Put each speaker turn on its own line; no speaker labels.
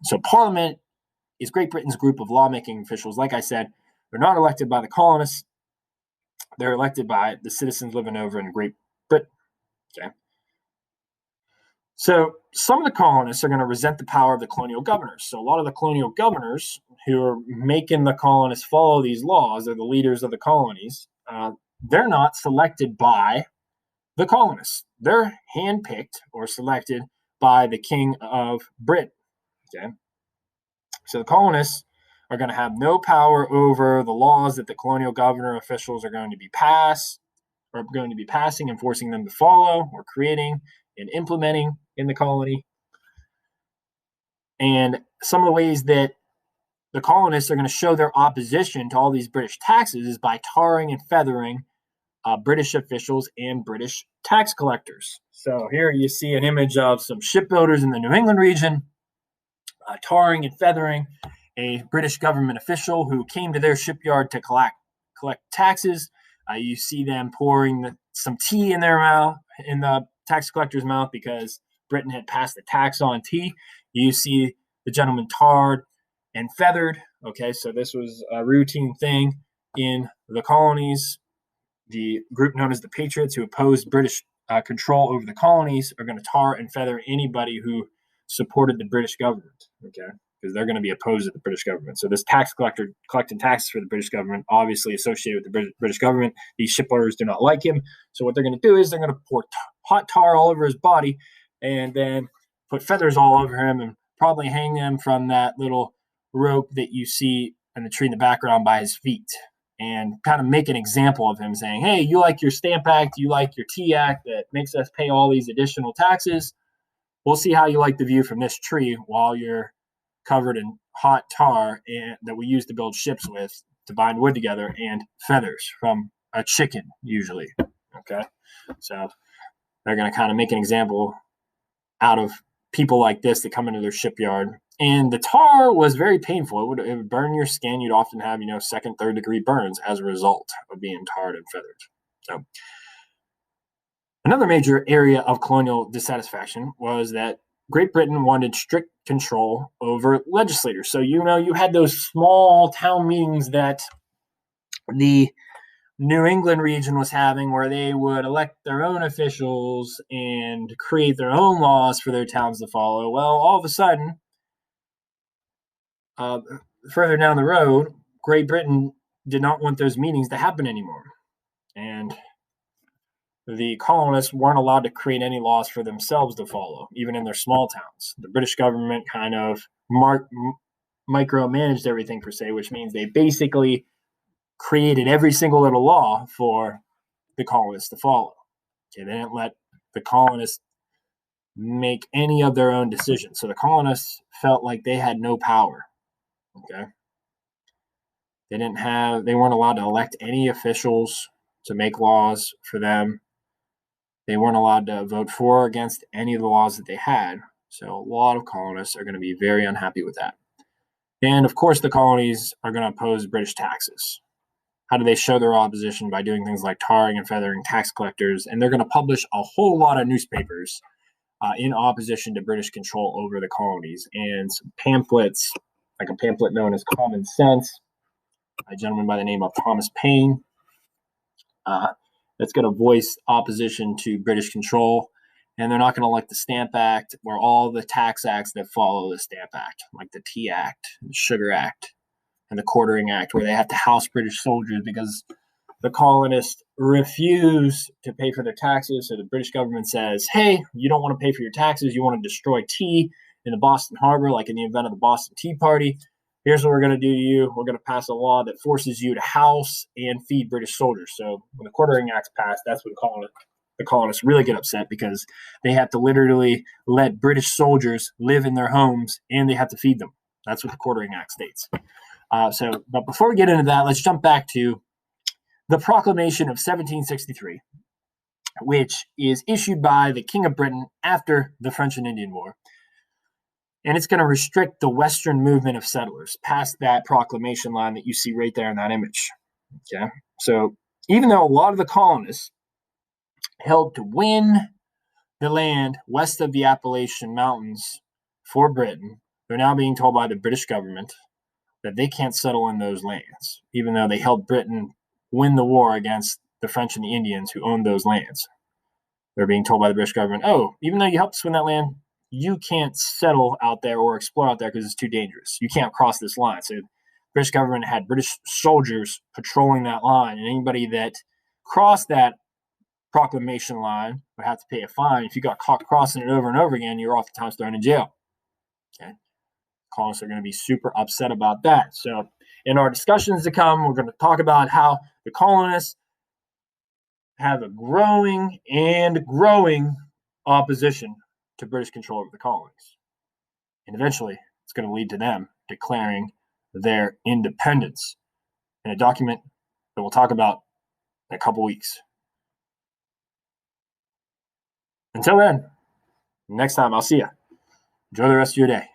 So Parliament is Great Britain's group of lawmaking officials. Like I said, they're not elected by the colonists. They're elected by the citizens living over in Great Britain. Okay. So some of the colonists are going to resent the power of the colonial governors. So a lot of the colonial governors who are making the colonists follow these laws are the leaders of the colonies. They're not selected by the colonists. They're handpicked or selected by the King of Britain. Okay. So the colonists are going to have no power over the laws that the colonial governor officials are going to be passing and forcing them to follow or creating and implementing in the colony. And some of the ways that the colonists are going to show their opposition to all these British taxes is by tarring and feathering British officials and British tax collectors. So here you see an image of some shipbuilders in the New England region tarring and feathering a British government official who came to their shipyard to collect taxes. You see them pouring some tea in their mouth, in the tax collector's mouth, because Britain had passed a tax on tea. You see the gentleman tarred and feathered. Okay, so this was a routine thing in the colonies. The group known as the Patriots, who opposed British control over the colonies, are going to tar and feather anybody who supported the British government. Okay, because they're going to be opposed to the British government. So this tax collector collecting taxes for the British government, obviously associated with the British government. These shipbuilders do not like him. So what they're going to do is they're going to pour hot tar all over his body and then put feathers all over him and probably hang him from that little rope that you see in the tree in the background by his feet, and kind of make an example of him saying, hey, you like your Stamp Act, you like your Tea Act that makes us pay all these additional taxes. We'll see how you like the view from this tree while you're covered in hot tar and that we use to build ships with to bind wood together, and feathers from a chicken usually. Okay, so they're going to kind of make an example out of people like this that come into their shipyard. And the tar was very painful. It would burn your skin. You'd often have, second, third degree burns as a result of being tarred and feathered. So another major area of colonial dissatisfaction was that Great Britain wanted strict control over legislators. So, you had those small town meetings that the New England region was having where they would elect their own officials and create their own laws for their towns to follow. Well, all of a sudden, further down the road, Great Britain did not want those meetings to happen anymore. And the colonists weren't allowed to create any laws for themselves to follow, even in their small towns. The British government kind of micromanaged everything, per se, which means they basically created every single little law for the colonists to follow. Okay, they didn't let the colonists make any of their own decisions. So the colonists felt like they had no power. Okay. They weren't allowed to elect any officials to make laws for them. They weren't allowed to vote for or against any of the laws that they had. So a lot of colonists are going to be very unhappy with that. And of course, the colonies are going to oppose British taxes. How do they show their opposition? By doing things like tarring and feathering tax collectors. And they're going to publish a whole lot of newspapers in opposition to British control over the colonies, and some pamphlets, like a pamphlet known as Common Sense, a gentleman by the name of Thomas Paine, that's going to voice opposition to British control. And they're not going to like the Stamp Act or all the tax acts that follow the Stamp Act, like the Tea Act, the Sugar Act, and the Quartering Act, where they have to house British soldiers because the colonists refuse to pay for their taxes. So the British government says, hey, you don't want to pay for your taxes. You want to destroy tea in the Boston Harbor, like in the event of the Boston Tea Party. Here's what we're going to do to you. We're going to pass a law that forces you to house and feed British soldiers. So when the Quartering Act's passed, that's when the colonists really get upset, because they have to literally let British soldiers live in their homes and they have to feed them. That's what the Quartering Act states. But before we get into that, let's jump back to the Proclamation of 1763, which is issued by the King of Britain after the French and Indian War. And it's going to restrict the Western movement of settlers past that proclamation line that you see right there in that image. Okay, so even though a lot of the colonists helped to win the land west of the Appalachian Mountains for Britain, they're now being told by the British government that they can't settle in those lands, even though they helped Britain win the war against the French and the Indians who owned those lands. They're being told by the British government, oh, even though you helped us win that land, you can't settle out there or explore out there because it's too dangerous. You can't cross this line. So the British government had British soldiers patrolling that line, and anybody that crossed that proclamation line would have to pay a fine. If you got caught crossing it over and over again, you're oftentimes thrown in jail. Okay. Colonists are going to be super upset about that. So in our discussions to come, we're going to talk about how the colonists have a growing opposition to British control over the colonies. And eventually, it's going to lead to them declaring their independence in a document that we'll talk about in a couple weeks. Until then, next time, I'll see you. Enjoy the rest of your day.